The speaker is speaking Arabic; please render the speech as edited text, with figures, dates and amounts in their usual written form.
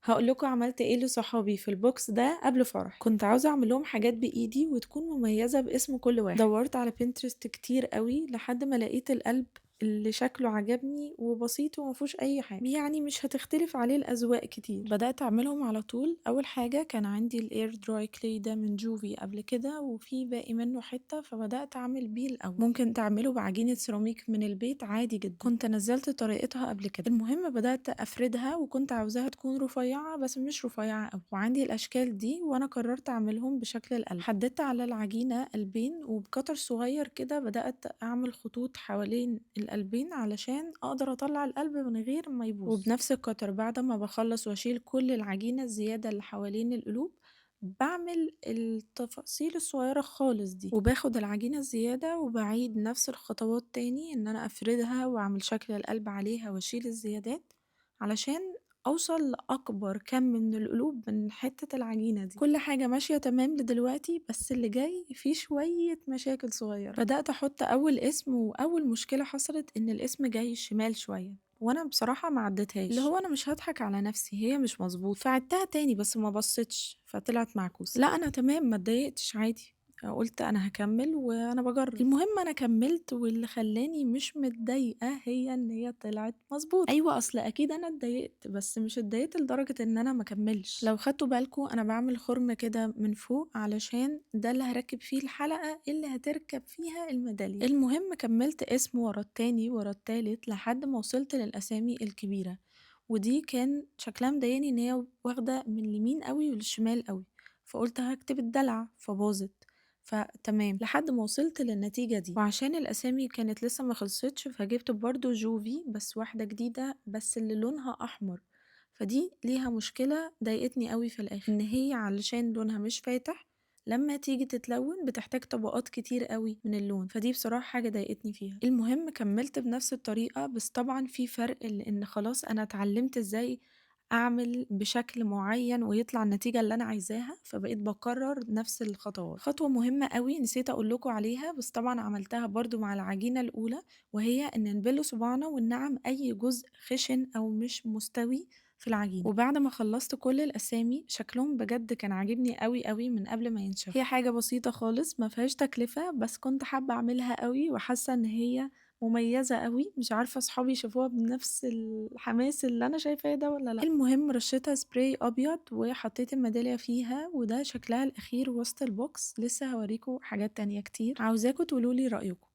هاقول لكم عملت إيه لصحابي في الbox ده قبل فرح. كنت عاوزة أعمل لهم حاجات بإيدي وتكون مميزة باسم كل واحد. دورت على Pinterest كتير أوي لحد ما لقيت القلب اللي شكله عجبني وبسيط ومفهوش أي حاجة، يعني مش هتختلف عليه الأذواق كتير. بدأت أعملهم على طول. أول حاجة كان عندي الair dry clay ده من جوفي قبل كده وفي باقي منه حتة، فبدأت أعمل بيه الأول. ممكن تعمله بعجينة سيراميك من البيت عادي جدا، كنت نزلت طريقتها قبل كده. المهم بدأت أفردها وكنت عاوزاها تكون رفيعة بس مش رفيعة أوي، وعندي الأشكال دي وأنا قررت أعملهم بشكل القلب. حددت على العجينة قلبين وبقطر صغير كده بدأت أعمل خطوط حوالين القلبين علشان أقدر أطلع القلب من غير ما يبوظ. وبنفس القطر بعد ما بخلص وأشيل كل العجينة الزيادة اللي حوالين القلوب باعمل التفاصيل الصغيرة خالص دي، وباخد العجينة الزيادة وبعيد نفس الخطوات تاني إن أنا أفردها وأعمل شكل القلب عليها وأشيل الزيادات علشان أوصل لأكبر كم من القلوب من حتة العجينة دي. كل حاجة ماشية تمام لدلوقتي، بس اللي جاي فيه شوية مشاكل صغيرة. بدأت أحط أول اسم، وأول مشكلة حصلت إن الاسم جاي شمال شوية وانا بصراحة ما عدتهاش، اللي هو انا مش هضحك على نفسي هي مش مظبوط، فعدتها تاني بس ما بصيتش فطلعت معكوسة. لا انا تمام ما اتضايقتش عادي، قلت انا هكمل وانا بجرب. المهم انا كملت، واللي خلاني مش متضايقة هي ان هي طلعت مظبوط. ايوه اصل اكيد انا اتضايقت، بس مش اتضايقت لدرجة ان انا ما كملش. لو خدتوا بالكم انا بعمل خرم كده من فوق علشان ده اللي هركب فيه الحلقة اللي هتركب فيها الميدالية. المهم كملت اسم ورا التاني ورا التالت لحد ما وصلت للاسامي الكبيرة، ودي كان شكلها مضايقني ان هي واخدة من اليمين قوي وللشمال قوي، فقلت هكتب الدلع فباظت. فتمام لحد ما وصلت للنتيجة دي. وعشان الأسامي كانت لسه ما خلصتش فجبت برضو جوفي بس واحدة جديدة بس اللي لونها أحمر، فدي ليها مشكلة ضايقتني قوي في الآخر إن هي علشان لونها مش فاتح لما تيجي تتلون بتحتاج طبقات كتير قوي من اللون، فدي بصراحة حاجة ضايقتني فيها. المهم كملت بنفس الطريقة، بس طبعا في فرق لأن خلاص أنا اتعلمت ازاي أعمل بشكل معين ويطلع النتيجة اللي أنا عايزاها، فبقيت بكرر نفس الخطوات. خطوة مهمة قوي نسيت أقول لكم عليها بس طبعا عملتها برضو مع العجينة الأولى، وهي إن نبل صباعنا وننعم أي جزء خشن أو مش مستوي في العجينة. وبعد ما خلصت كل الأسامي شكلهم بجد كان عاجبني قوي قوي من قبل ما ينشف. هي حاجة بسيطة خالص ما فيهاش تكلفة، بس كنت حابة أعملها قوي وحاسة إن هي مميزة قوي. مش عارفة صحابي شافوها بنفس الحماس اللي أنا شايفاه ده ولا لأ. المهم رشيتها سبراي أبيض وحطيت الميدالية فيها، وده شكلها الأخير وسط البوكس. لسه هوريكم حاجات تانية كتير، عاوزاكم تقولولي رأيكم.